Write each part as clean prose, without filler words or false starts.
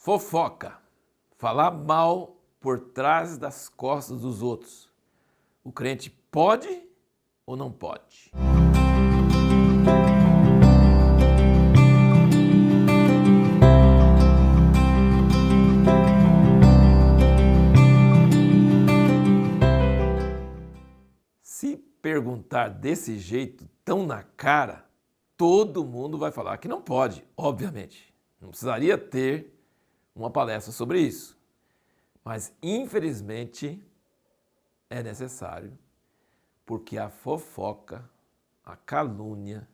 Fofoca. Falar mal por trás das costas dos outros. O crente pode ou não pode? Se perguntar desse jeito, tão na cara, todo mundo vai falar que não pode, obviamente. Não precisaria ter uma palestra sobre isso. Mas, infelizmente, é necessário, porque a fofoca, a calúnia,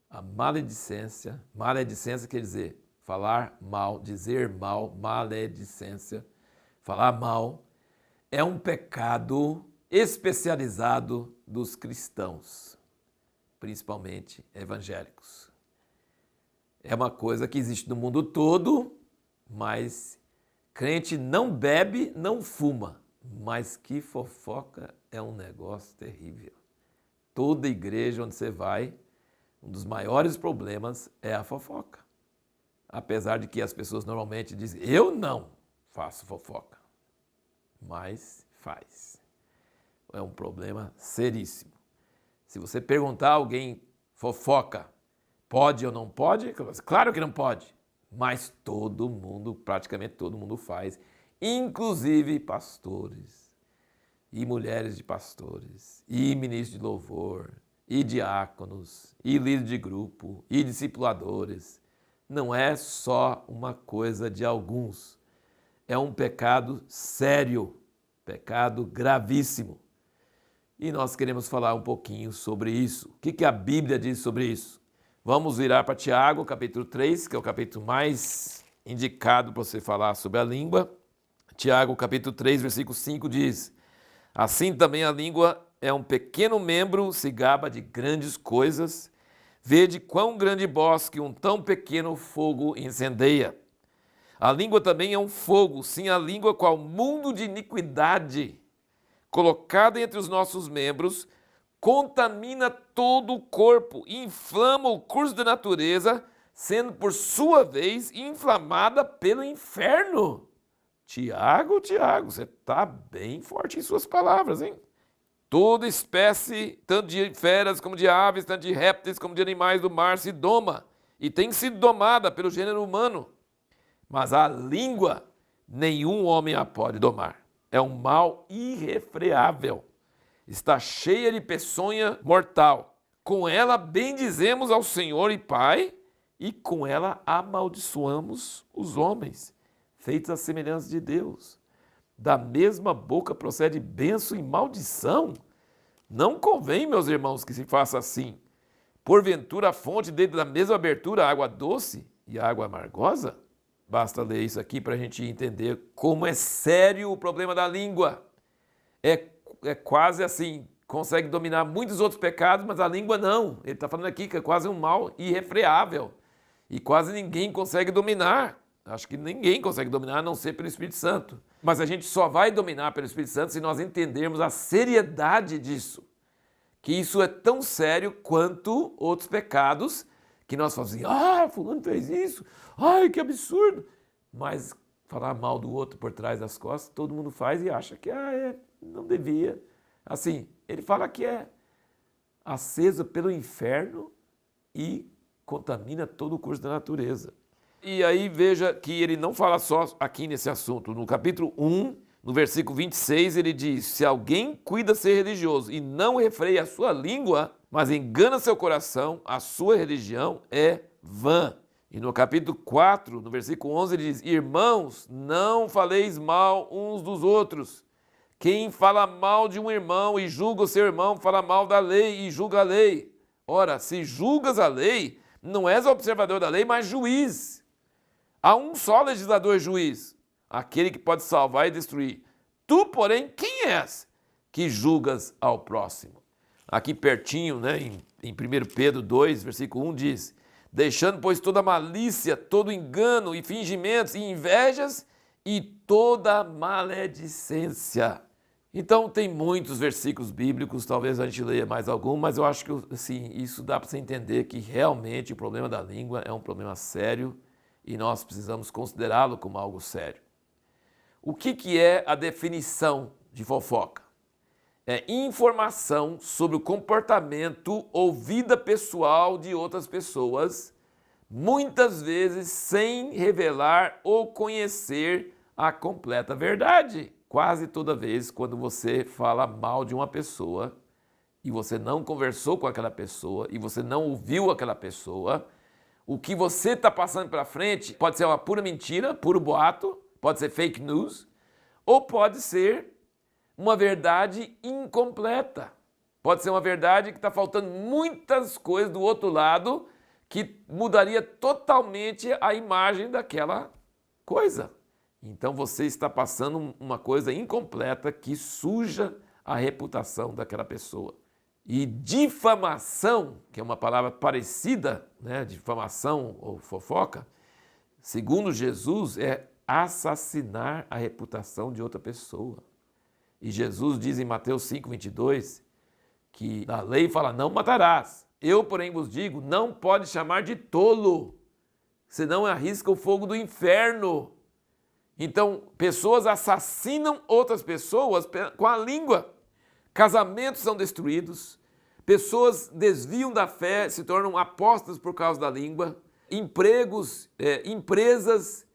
a maledicência quer dizer falar mal, dizer mal, maledicência, falar mal, é um pecado especializado dos cristãos, principalmente evangélicos. É uma coisa que existe no mundo todo, mas crente não bebe, não fuma, mas que fofoca é um negócio terrível. Toda igreja onde você vai, um dos maiores problemas é a fofoca. Apesar de que as pessoas normalmente dizem, eu não faço fofoca, mas faz. É um problema seríssimo. Se você perguntar a alguém, fofoca, pode ou não pode? Claro que não pode, mas todo mundo, praticamente todo mundo faz, inclusive pastores, e mulheres de pastores, e ministros de louvor, e diáconos, e líderes de grupo, e discipuladores. Não é só uma coisa de alguns, é um pecado sério, pecado gravíssimo. E nós queremos falar um pouquinho sobre isso. O que a Bíblia diz sobre isso? Vamos virar para Tiago, capítulo 3, que é o capítulo mais indicado para você falar sobre a língua. Tiago, capítulo 3, versículo 5 diz, assim também a língua é um pequeno membro, se gaba de grandes coisas. Vede quão grande bosque um tão pequeno fogo incendeia. A língua também é um fogo, sim, a língua qual mundo de iniquidade, colocada entre os nossos membros, contamina todo o corpo, inflama o curso da natureza, sendo por sua vez inflamada pelo inferno. Tiago, você está bem forte em suas palavras, hein? Toda espécie, tanto de feras como de aves, tanto de répteis como de animais do mar, se doma e tem sido domada pelo gênero humano. Mas a língua, nenhum homem a pode domar. É um mal irrefreável. Está cheia de peçonha mortal. Com ela bendizemos ao Senhor e Pai, e com ela amaldiçoamos os homens, feitos à semelhança de Deus. Da mesma boca procede bênção e maldição. Não convém, meus irmãos, que se faça assim. Porventura a fonte dentro da mesma abertura, a água doce e a água amargosa? Basta ler isso aqui para a gente entender como é sério o problema da língua. É quase assim, consegue dominar muitos outros pecados, mas a língua não. Ele está falando aqui que é quase um mal irrefreável. E quase ninguém consegue dominar. Acho que ninguém consegue dominar, a não ser pelo Espírito Santo. Mas a gente só vai dominar pelo Espírito Santo se nós entendermos a seriedade disso. Que isso é tão sério quanto outros pecados que nós falamos assim, fulano fez isso, ai, que absurdo. Mas falar mal do outro por trás das costas, todo mundo faz e acha que não devia. Assim, ele fala que é acesa pelo inferno e contamina todo o curso da natureza. E aí veja que ele não fala só aqui nesse assunto. No capítulo 1, no versículo 26, ele diz, se alguém cuida ser religioso e não refreia a sua língua, mas engana seu coração, a sua religião é vã. E no capítulo 4, no versículo 11, ele diz, irmãos, não faleis mal uns dos outros. Quem fala mal de um irmão e julga o seu irmão, fala mal da lei e julga a lei. Ora, se julgas a lei, não és observador da lei, mas juiz. Há um só legislador juiz, aquele que pode salvar e destruir. Tu, porém, quem és que julgas ao próximo? Aqui pertinho, né, em 1 Pedro 2, versículo 1 diz, deixando, pois, toda malícia, todo engano e fingimentos e invejas e toda maledicência. Então tem muitos versículos bíblicos, talvez a gente leia mais algum, mas eu acho que assim, isso dá para você entender que realmente o problema da língua é um problema sério e nós precisamos considerá-lo como algo sério. O que é a definição de fofoca? É informação sobre o comportamento ou vida pessoal de outras pessoas, muitas vezes sem revelar ou conhecer a completa verdade. Quase toda vez quando você fala mal de uma pessoa e você não conversou com aquela pessoa e você não ouviu aquela pessoa, o que você está passando para frente pode ser uma pura mentira, puro boato, pode ser fake news, ou pode ser uma verdade incompleta. Pode ser uma verdade que está faltando muitas coisas do outro lado que mudaria totalmente a imagem daquela coisa. Então você está passando uma coisa incompleta que suja a reputação daquela pessoa. E difamação, que é uma palavra parecida, né, difamação ou fofoca, segundo Jesus, é assassinar a reputação de outra pessoa. E Jesus diz em Mateus 5:22 que a lei fala, não matarás. Eu, porém, vos digo, não pode chamar de tolo, senão arrisca o fogo do inferno. Então, pessoas assassinam outras pessoas com a língua. Casamentos são destruídos, pessoas desviam da fé, se tornam apóstatas por causa da língua, empregos, empresas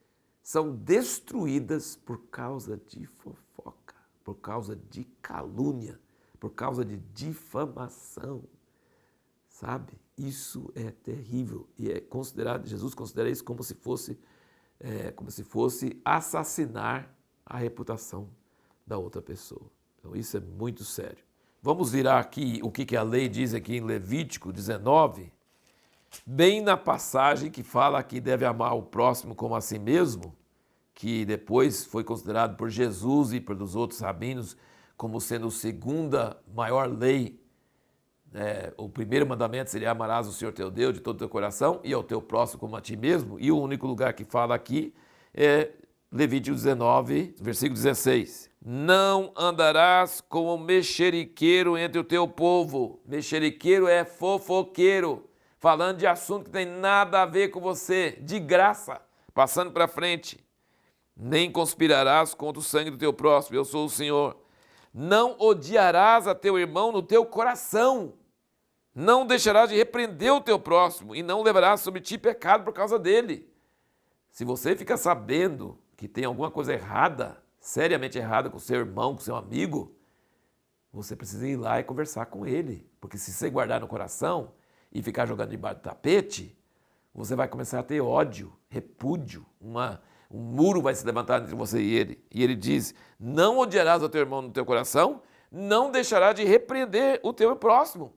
são destruídas por causa de fofoca, por causa de calúnia, por causa de difamação, sabe? Isso é terrível e é considerado, Jesus considera isso como se fosse assassinar a reputação da outra pessoa. Então isso é muito sério. Vamos virar aqui o que a lei diz aqui em Levítico 19, bem na passagem que fala que deve amar o próximo como a si mesmo, que depois foi considerado por Jesus e pelos outros rabinos como sendo a segunda maior lei. O primeiro mandamento seria amarás o Senhor teu Deus de todo o teu coração e ao teu próximo como a ti mesmo. E o único lugar que fala aqui é Levítico 19, versículo 16. Não andarás como mexeriqueiro entre o teu povo. Mexeriqueiro é fofoqueiro, falando de assunto que tem nada a ver com você, de graça, passando para frente. Nem conspirarás contra o sangue do teu próximo, eu sou o Senhor. Não odiarás a teu irmão no teu coração. Não deixarás de repreender o teu próximo e não levarás sobre ti pecado por causa dele. Se você fica sabendo que tem alguma coisa errada, seriamente errada com seu irmão, com seu amigo, você precisa ir lá e conversar com ele. Porque se você guardar no coração e ficar jogando debaixo do tapete, você vai começar a ter ódio, repúdio, um muro vai se levantar entre você e ele. E ele diz, não odiarás o teu irmão no teu coração, não deixarás de repreender o teu próximo.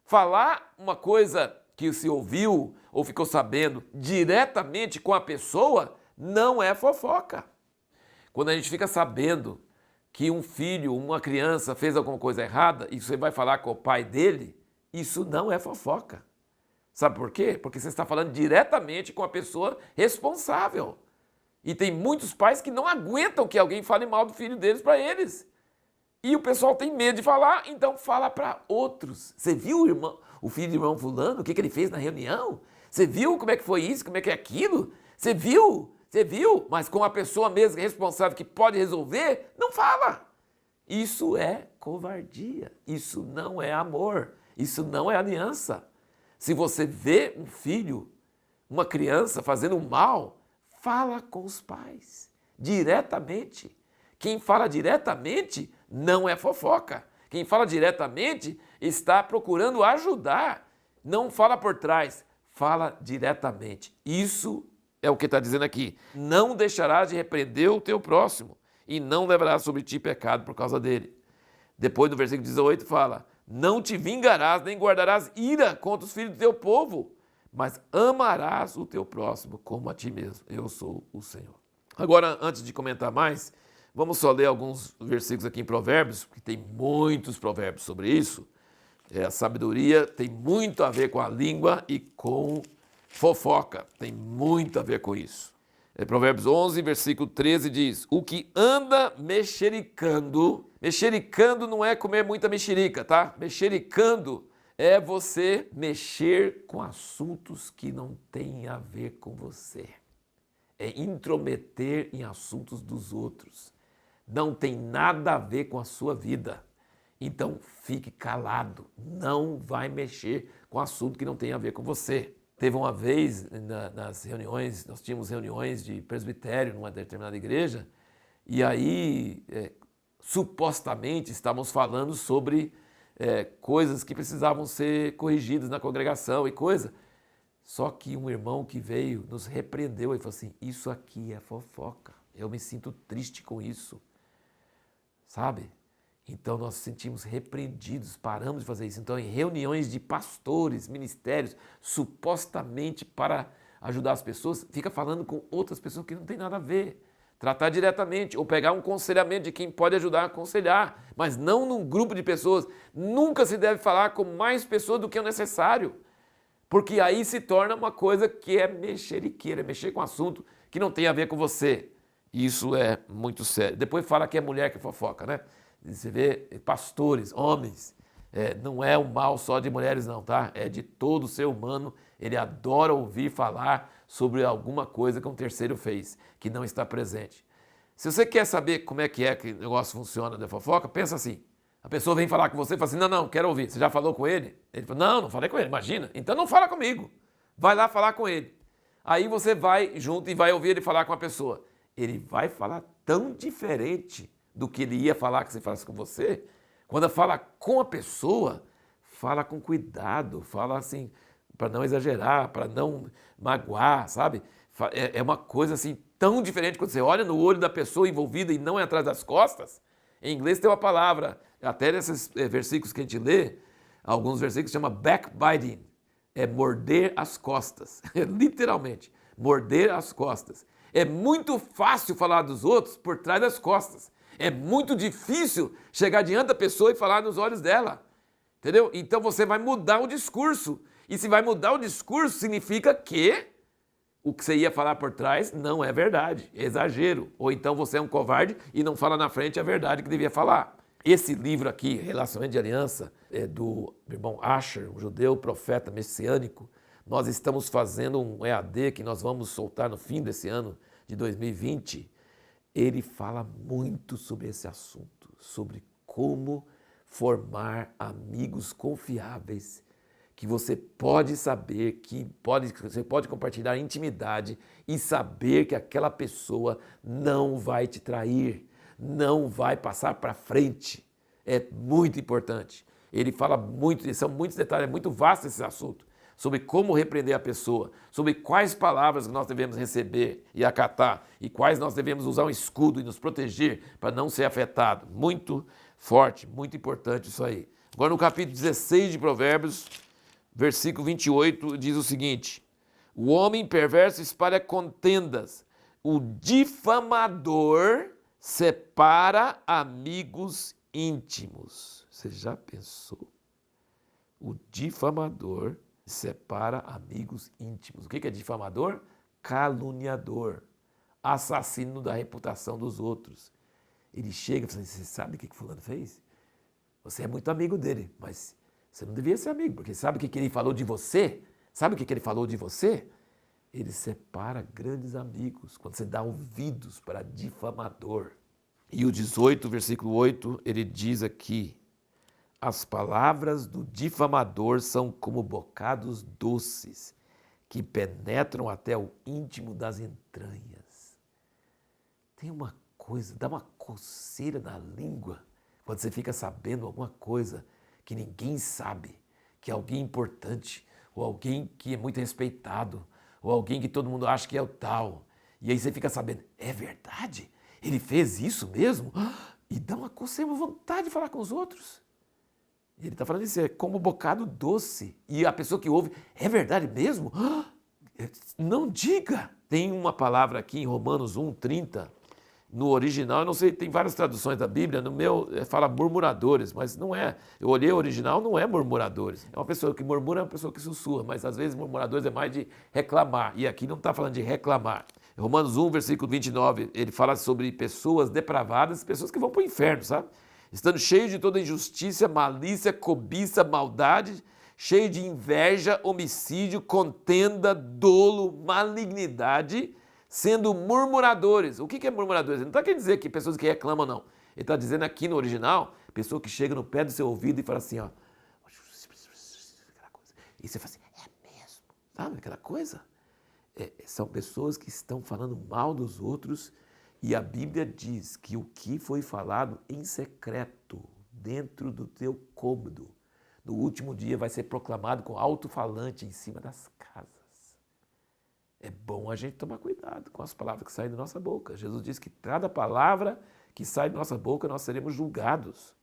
Falar uma coisa que se ouviu ou ficou sabendo diretamente com a pessoa não é fofoca. Quando a gente fica sabendo que um filho, uma criança fez alguma coisa errada e você vai falar com o pai dele, isso não é fofoca. Sabe por quê? Porque você está falando diretamente com a pessoa responsável. E tem muitos pais que não aguentam que alguém fale mal do filho deles para eles. E o pessoal tem medo de falar, então fala para outros. Você viu o filho do irmão fulano, o que ele fez na reunião? Você viu como é que foi isso, como é que é aquilo? Você viu? Você viu? Mas com a pessoa mesmo responsável que pode resolver, não fala. Isso é covardia, isso não é amor, isso não é aliança. Se você vê um filho, uma criança fazendo mal, fala com os pais, diretamente. Quem fala diretamente não é fofoca. Quem fala diretamente está procurando ajudar. Não fala por trás, fala diretamente. Isso é o que está dizendo aqui. Não deixarás de repreender o teu próximo e não levarás sobre ti pecado por causa dele. Depois no versículo 18 fala, não te vingarás nem guardarás ira contra os filhos do teu povo, mas amarás o teu próximo como a ti mesmo. Eu sou o Senhor. Agora, antes de comentar mais, vamos só ler alguns versículos aqui em Provérbios, porque tem muitos provérbios sobre isso. A sabedoria tem muito a ver com a língua e com fofoca. Tem muito a ver com isso. Provérbios 11, versículo 13 diz, o que anda mexericando, mexericando não é comer muita mexerica, tá? Mexericando é você mexer com assuntos que não têm a ver com você. é intrometer em assuntos dos outros. Não tem nada a ver com a sua vida. Então fique calado, não vai mexer com assunto que não tem a ver com você. Teve uma vez nas reuniões, nós tínhamos reuniões de presbitério numa determinada igreja, e aí supostamente estávamos falando sobre coisas que precisavam ser corrigidas na congregação e coisa. Só que um irmão que veio nos repreendeu e falou assim, isso aqui é fofoca, eu me sinto triste com isso, sabe? Então nós nos sentimos repreendidos, paramos de fazer isso. Então em reuniões de pastores, ministérios, supostamente para ajudar as pessoas, fica falando com outras pessoas que não tem nada a ver. Tratar diretamente ou pegar um aconselhamento de quem pode ajudar a aconselhar, mas não num grupo de pessoas. Nunca se deve falar com mais pessoas do que o necessário, porque aí se torna uma coisa que é mexeriqueira, é mexer com assunto que não tem a ver com você. Isso é muito sério. Depois fala que é mulher que fofoca, né? Você vê pastores, homens, não é o mal só de mulheres não, tá? É de todo ser humano, ele adora ouvir falar sobre alguma coisa que um terceiro fez, que não está presente. Se você quer saber como é que o negócio funciona da fofoca, pensa assim, a pessoa vem falar com você e fala assim, não, quero ouvir, você já falou com ele? Ele fala, não falei com ele, imagina, então não fala comigo, vai lá falar com ele. Aí você vai junto e vai ouvir ele falar com a pessoa. Ele vai falar tão diferente do que ele ia falar que você falasse com você. Quando fala com a pessoa, fala com cuidado, fala assim, para não exagerar, para não magoar, sabe? É uma coisa assim tão diferente quando você olha no olho da pessoa envolvida e não é atrás das costas. Em inglês tem uma palavra, até nesses versículos que a gente lê, alguns versículos chama backbiting, é morder as costas, literalmente, morder as costas. É muito fácil falar dos outros por trás das costas. É muito difícil chegar diante da pessoa e falar nos olhos dela, entendeu? Então você vai mudar o discurso. E se vai mudar o discurso, significa que o que você ia falar por trás não é verdade, é exagero. Ou então você é um covarde e não fala na frente a verdade que devia falar. Esse livro aqui, Relacionamento de Aliança, é do irmão Asher, um judeu profeta messiânico. Nós estamos fazendo um EAD que nós vamos soltar no fim desse ano de 2020. Ele fala muito sobre esse assunto, sobre como formar amigos confiáveis, que você pode saber, você pode compartilhar intimidade e saber que aquela pessoa não vai te trair, não vai passar para frente. É muito importante. Ele fala muito, são muitos detalhes, é muito vasto esse assunto, sobre como repreender a pessoa, sobre quais palavras nós devemos receber e acatar, e quais nós devemos usar um escudo e nos proteger para não ser afetado. Muito forte, muito importante isso aí. Agora no capítulo 16 de Provérbios, versículo 28, diz o seguinte, o homem perverso espalha contendas, o difamador separa amigos íntimos. Você já pensou? O difamador separa amigos íntimos. O que é difamador? Caluniador, assassino da reputação dos outros. Ele chega e fala assim, você sabe o que fulano fez? Você é muito amigo dele, mas você não devia ser amigo, porque sabe o que ele falou de você? Sabe o que ele falou de você? Ele separa grandes amigos, quando você dá ouvidos para difamador. E o 18, versículo 8, ele diz aqui, as palavras do difamador são como bocados doces, que penetram até o íntimo das entranhas. Tem uma coisa, dá uma coceira na língua, quando você fica sabendo alguma coisa que ninguém sabe, que é alguém importante, ou alguém que é muito respeitado, ou alguém que todo mundo acha que é o tal. E aí você fica sabendo, é verdade? Ele fez isso mesmo? E dá uma coceira, uma vontade de falar com os outros. E ele está falando isso, é como bocado doce. E a pessoa que ouve, é verdade mesmo? Não diga! Tem uma palavra aqui em Romanos 1:30, no original, eu não sei, tem várias traduções da Bíblia, no meu fala murmuradores, mas não é. Eu olhei o original, não é murmuradores. É uma pessoa que murmura, é uma pessoa que sussurra, mas às vezes murmuradores é mais de reclamar. E aqui não está falando de reclamar. Romanos 1, versículo 29, ele fala sobre pessoas depravadas, pessoas que vão para o inferno, sabe? Estando cheios de toda injustiça, malícia, cobiça, maldade, cheio de inveja, homicídio, contenda, dolo, malignidade, sendo murmuradores. O que é murmuradores? Ele não está querendo dizer que pessoas que reclamam, não. Ele está dizendo aqui no original, pessoa que chega no pé do seu ouvido e fala assim, ó. E você fala assim, é mesmo? Sabe aquela coisa? São pessoas que estão falando mal dos outros e a Bíblia diz que o que foi falado em secreto, dentro do teu cômodo, no último dia vai ser proclamado com alto-falante em cima das casas. É bom a gente tomar cuidado com as palavras que saem da nossa boca. Jesus disse que cada palavra que sai da nossa boca nós seremos julgados.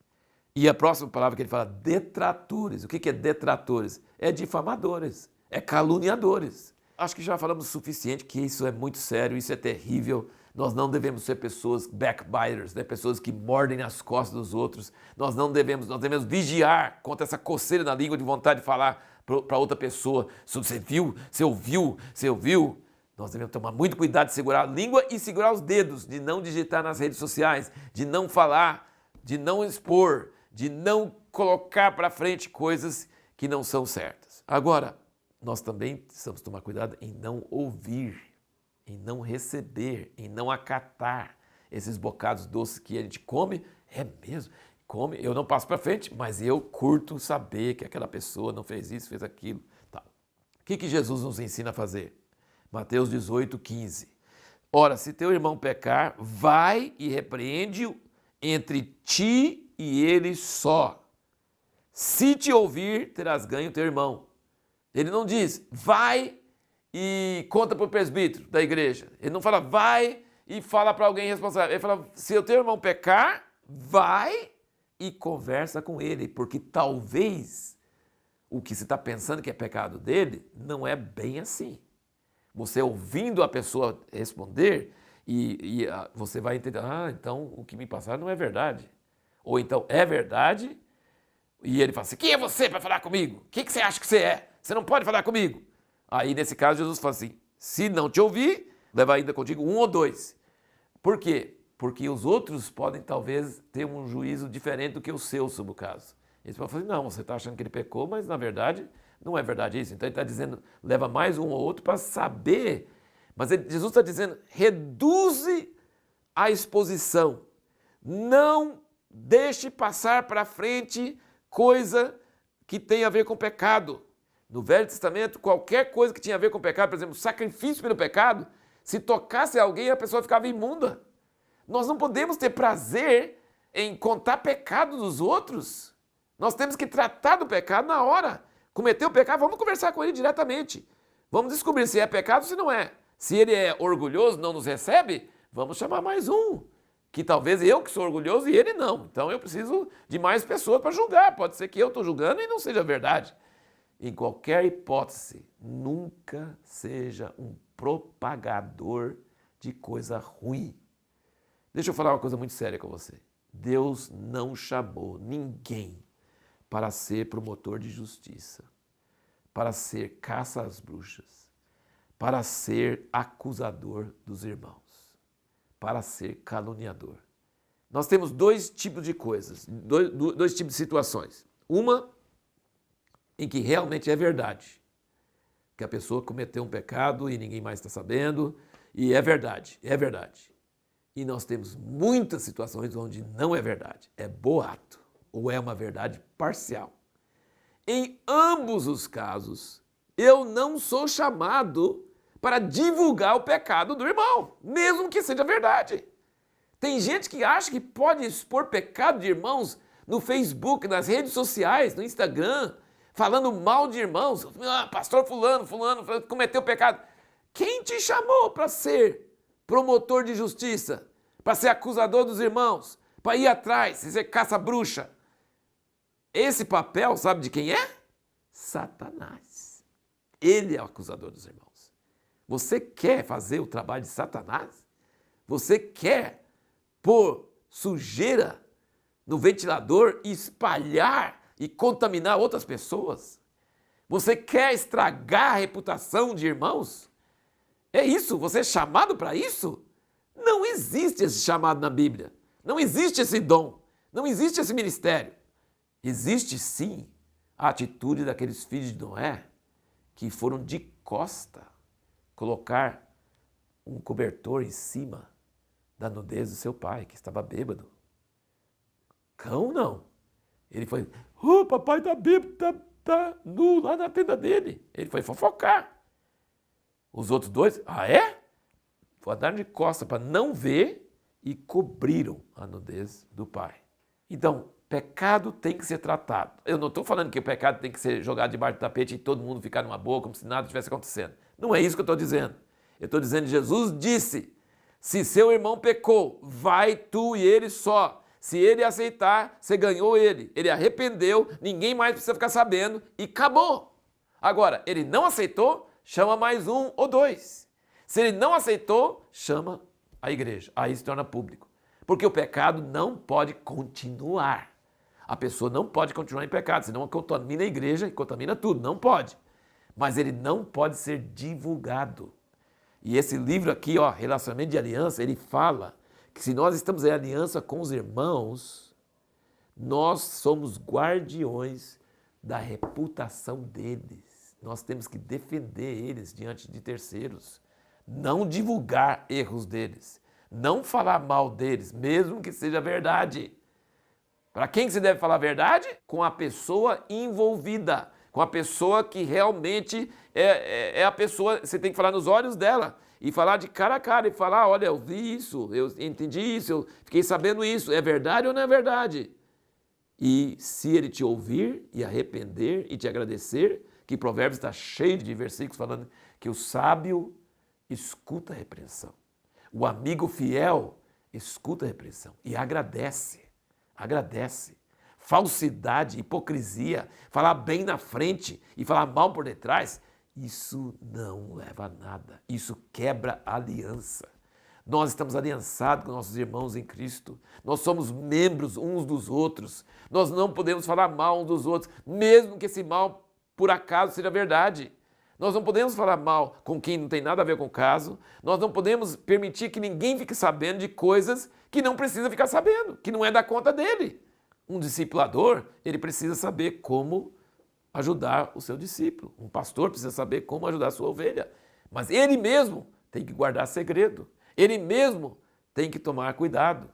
E a próxima palavra que ele fala, detratores. O que é detratores? É difamadores, é caluniadores. Acho que já falamos o suficiente que isso é muito sério, isso é terrível. Nós não devemos ser pessoas backbiters, né? Pessoas que mordem as costas dos outros. Nós devemos vigiar contra essa coceira na língua de vontade de falar para outra pessoa. Você viu? Você ouviu? Você ouviu? Nós devemos tomar muito cuidado de segurar a língua e segurar os dedos, de não digitar nas redes sociais, de não falar, de não expor, de não colocar para frente coisas que não são certas. Agora, nós também precisamos tomar cuidado em não ouvir, em não receber, em não acatar esses bocados doces que a gente come. É mesmo, come, eu não passo para frente, mas eu curto saber que aquela pessoa não fez isso, fez aquilo. Tá. O que Jesus nos ensina a fazer? Mateus 18, 15. Ora, se teu irmão pecar, vai e repreende-o entre ti e ele só. Se te ouvir, terás ganho teu irmão. Ele não diz, vai e conta para o presbítero da igreja. Ele não fala, vai e fala para alguém responsável. Ele fala, se o teu irmão pecar, vai e conversa com ele, porque talvez o que você está pensando que é pecado dele não é bem assim. Você ouvindo a pessoa responder você vai entender, então o que me passaram não é verdade. Ou então é verdade e ele fala assim, quem é você para falar comigo? O que você acha que você é? Você não pode falar comigo. Aí, nesse caso, Jesus fala assim, se não te ouvir, leva ainda contigo 1 ou 2. Por quê? Porque os outros podem, talvez, ter um juízo diferente do que o seu sobre o caso. Eles podem falar assim, não, você está achando que ele pecou, mas, na verdade, não é verdade isso. Então, ele está dizendo, leva mais um ou outro para saber. Mas Jesus está dizendo, reduze a exposição. Não deixe passar para frente coisa que tem a ver com pecado. No Velho Testamento, qualquer coisa que tinha a ver com pecado, por exemplo, sacrifício pelo pecado, se tocasse alguém, a pessoa ficava imunda. Nós não podemos ter prazer em contar pecado dos outros. Nós temos que tratar do pecado na hora. Cometeu o pecado, vamos conversar com ele diretamente. Vamos descobrir se é pecado ou se não é. Se ele é orgulhoso, não nos recebe, vamos chamar mais um. Que talvez eu que sou orgulhoso e ele não. Então eu preciso de mais pessoas para julgar. Pode ser que eu estou julgando e não seja verdade. Em qualquer hipótese, nunca seja um propagador de coisa ruim. Deixa eu falar uma coisa muito séria com você. Deus não chamou ninguém para ser promotor de justiça, para ser caça às bruxas, para ser acusador dos irmãos, para ser caluniador. Nós temos 2 tipos de coisas, dois tipos de situações. Uma em que realmente é verdade, que a pessoa cometeu um pecado e ninguém mais está sabendo, e é verdade, é verdade. E nós temos muitas situações onde não é verdade, é boato, ou é uma verdade parcial. Em ambos os casos, eu não sou chamado para divulgar o pecado do irmão, mesmo que seja verdade. Tem gente que acha que pode expor pecado de irmãos no Facebook, nas redes sociais, no Instagram, falando mal de irmãos. Pastor fulano cometeu pecado. Quem te chamou para ser promotor de justiça? Para ser acusador dos irmãos? Para ir atrás, ser caça-bruxa? Esse papel, sabe de quem é? Satanás. Ele é o acusador dos irmãos. Você quer fazer o trabalho de Satanás? Você quer pôr sujeira no ventilador e espalhar e contaminar outras pessoas? Você quer estragar a reputação de irmãos? É isso? Você é chamado para isso? Não existe esse chamado na Bíblia. Não existe esse dom. Não existe esse ministério. Existe sim a atitude daqueles filhos de Noé que foram de costa colocar um cobertor em cima da nudez do seu pai, que estava bêbado. Cão não. Ele foi, papai tá bêbado, tá nu lá na tenda dele. Ele foi fofocar. Os outros dois, é? Andaram de costas para não ver e cobriram a nudez do pai. Então, pecado tem que ser tratado. Eu não estou falando que o pecado tem que ser jogado debaixo do tapete e todo mundo ficar numa boa, como se nada estivesse acontecendo. Não é isso que eu estou dizendo. Eu estou dizendo que Jesus disse, se seu irmão pecou, vai tu e ele só. Se ele aceitar, você ganhou ele. Ele arrependeu, ninguém mais precisa ficar sabendo e acabou. Agora, ele não aceitou, chama mais um ou dois. Se ele não aceitou, chama a igreja. Aí se torna público. Porque o pecado não pode continuar. A pessoa não pode continuar em pecado, senão contamina a igreja e contamina tudo. Não pode. Mas ele não pode ser divulgado. E esse livro aqui, Relacionamento de Aliança, ele fala que se nós estamos em aliança com os irmãos, nós somos guardiões da reputação deles. Nós temos que defender eles diante de terceiros. Não divulgar erros deles. Não falar mal deles, mesmo que seja verdade. Para quem que se deve falar a verdade? Com a pessoa envolvida. Com a pessoa que realmente é a pessoa, você tem que falar nos olhos dela. E falar de cara a cara, e falar, olha, eu vi isso, eu entendi isso, eu fiquei sabendo isso, é verdade ou não é verdade? E se ele te ouvir e arrepender e te agradecer, que Provérbios está cheio de versículos falando que o sábio escuta a repreensão. O amigo fiel escuta a repreensão e agradece. Agradece. Falsidade, hipocrisia, falar bem na frente e falar mal por detrás, isso não leva a nada. Isso quebra a aliança. Nós estamos aliançados com nossos irmãos em Cristo. Nós somos membros uns dos outros. Nós não podemos falar mal uns dos outros, mesmo que esse mal, por acaso, seja verdade. Nós não podemos falar mal com quem não tem nada a ver com o caso. Nós não podemos permitir que ninguém fique sabendo de coisas que não precisa ficar sabendo, que não é da conta dele. Um discipulador, ele precisa saber como ajudar o seu discípulo. Um pastor precisa saber como ajudar a sua ovelha. Mas ele mesmo tem que guardar segredo. Ele mesmo tem que tomar cuidado.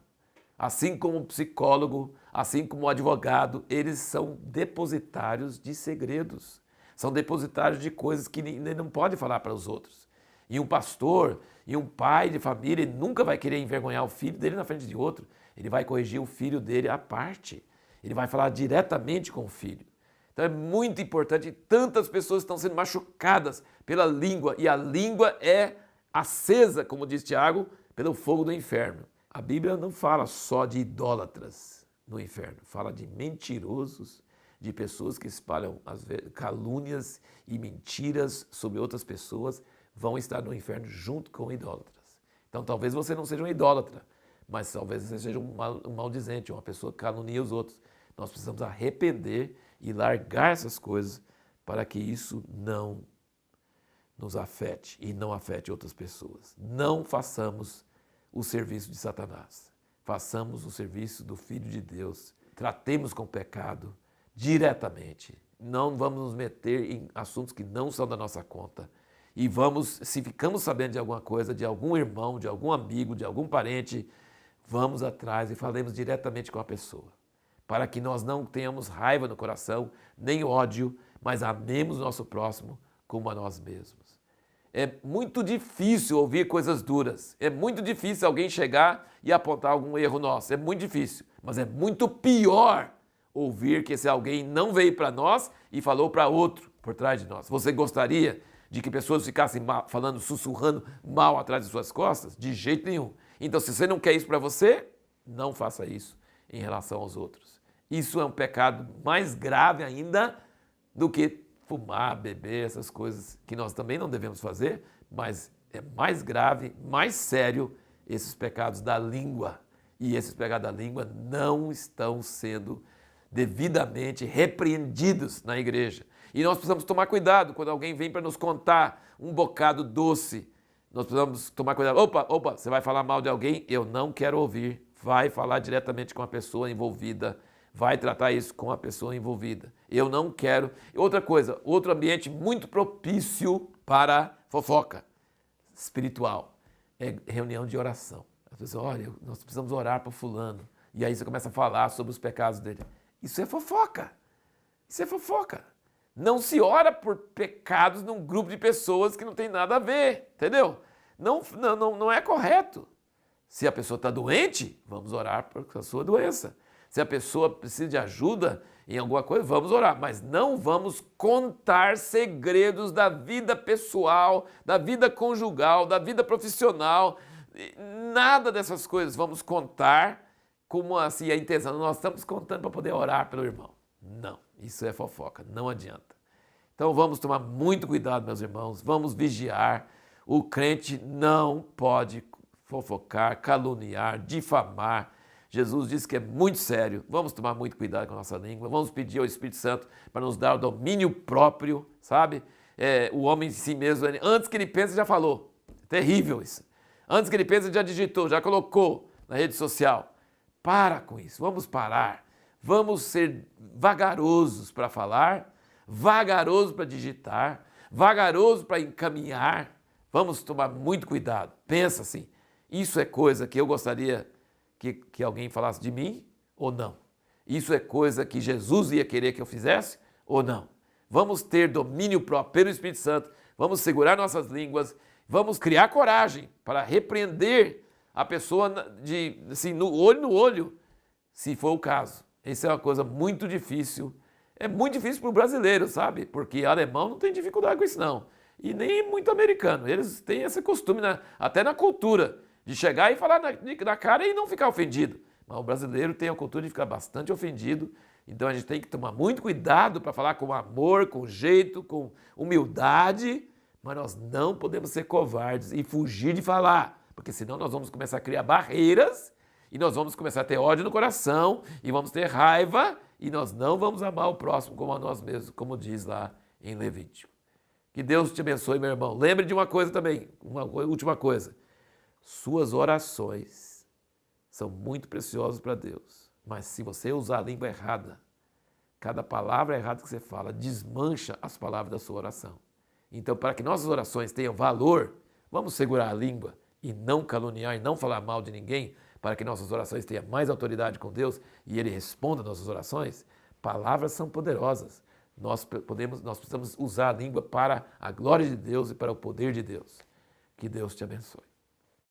Assim como o psicólogo, assim como o advogado, eles são depositários de segredos. São depositários de coisas que ele não pode falar para os outros. E um pastor e um pai de família, ele nunca vai querer envergonhar o filho dele na frente de outro. Ele vai corrigir o filho dele à parte. Ele vai falar diretamente com o filho. Então é muito importante, tantas pessoas estão sendo machucadas pela língua, e a língua é acesa, como diz Tiago, pelo fogo do inferno. A Bíblia não fala só de idólatras no inferno, fala de mentirosos, de pessoas que espalham calúnias e mentiras sobre outras pessoas, vão estar no inferno junto com idólatras. Então talvez você não seja um idólatra, mas talvez você seja um maldizente, uma pessoa que calunia os outros. Nós precisamos arrepender e largar essas coisas para que isso não nos afete e não afete outras pessoas. Não façamos o serviço de Satanás. Façamos o serviço do Filho de Deus. Tratemos com o pecado diretamente. Não vamos nos meter em assuntos que não são da nossa conta. E vamos, se ficamos sabendo de alguma coisa, de algum irmão, de algum amigo, de algum parente, vamos atrás e falemos diretamente com a pessoa. Para que nós não tenhamos raiva no coração, nem ódio, mas amemos o nosso próximo como a nós mesmos. É muito difícil ouvir coisas duras. É muito difícil alguém chegar e apontar algum erro nosso. É muito difícil. Mas é muito pior ouvir que esse alguém não veio para nós e falou para outro por trás de nós. Você gostaria de que pessoas ficassem falando, sussurrando mal atrás de suas costas? De jeito nenhum. Então, se você não quer isso para você, não faça isso em relação aos outros. Isso é um pecado mais grave ainda do que fumar, beber, essas coisas que nós também não devemos fazer, mas é mais grave, mais sério esses pecados da língua. E esses pecados da língua não estão sendo devidamente repreendidos na igreja. E nós precisamos tomar cuidado quando alguém vem para nos contar um bocado doce. Nós precisamos tomar cuidado. Opa, você vai falar mal de alguém? Eu não quero ouvir. Vai falar diretamente com a pessoa envolvida. Vai tratar isso com a pessoa envolvida. Eu não quero. Outra coisa, outro ambiente muito propício para fofoca espiritual. é reunião de oração. As pessoas, olha, nós precisamos orar para fulano. E aí você começa a falar sobre os pecados dele. Isso é fofoca. Isso é fofoca. Não se ora por pecados num grupo de pessoas que não tem nada a ver, entendeu? Não é correto. Se a pessoa está doente, vamos orar por a sua doença. Se a pessoa precisa de ajuda em alguma coisa, vamos orar. Mas não vamos contar segredos da vida pessoal, da vida conjugal, da vida profissional. Nada dessas coisas vamos contar como assim a intenção. Nós estamos contando para poder orar pelo irmão. Não, isso é fofoca, não adianta. Então vamos tomar muito cuidado, meus irmãos, vamos vigiar. O crente não pode fofocar, caluniar, difamar. Jesus disse que é muito sério. Vamos tomar muito cuidado com a nossa língua. Vamos pedir ao Espírito Santo para nos dar o domínio próprio, sabe? O homem em si mesmo, antes que ele pense, já falou. Terrível isso. Antes que ele pense, já digitou, já colocou na rede social. Para com isso, vamos parar. Vamos ser vagarosos para falar, vagarosos para digitar, vagarosos para encaminhar. Vamos tomar muito cuidado. Pensa assim, isso é coisa que eu gostaria que alguém falasse de mim ou não? Isso é coisa que Jesus ia querer que eu fizesse ou não? Vamos ter domínio próprio pelo Espírito Santo, vamos segurar nossas línguas, vamos criar coragem para repreender a pessoa assim, no olho, se for o caso. Isso é uma coisa muito difícil. É muito difícil para o brasileiro, sabe? Porque alemão não tem dificuldade com isso, não. E nem muito americano. Eles têm esse costume, até na cultura, de chegar e falar na cara e não ficar ofendido. Mas o brasileiro tem a cultura de ficar bastante ofendido. Então a gente tem que tomar muito cuidado para falar com amor, com jeito, com humildade. Mas nós não podemos ser covardes e fugir de falar. Porque senão nós vamos começar a criar barreiras e nós vamos começar a ter ódio no coração e vamos ter raiva e nós não vamos amar o próximo como a nós mesmos, como diz lá em Levítico. Que Deus te abençoe, meu irmão. Lembre de uma coisa também, uma última coisa. Suas orações são muito preciosas para Deus, mas se você usar a língua errada, cada palavra errada que você fala desmancha as palavras da sua oração. Então, para que nossas orações tenham valor, vamos segurar a língua e não caluniar e não falar mal de ninguém, para que nossas orações tenham mais autoridade com Deus e Ele responda nossas orações. Palavras são poderosas. Nós precisamos usar a língua para a glória de Deus e para o poder de Deus. Que Deus te abençoe.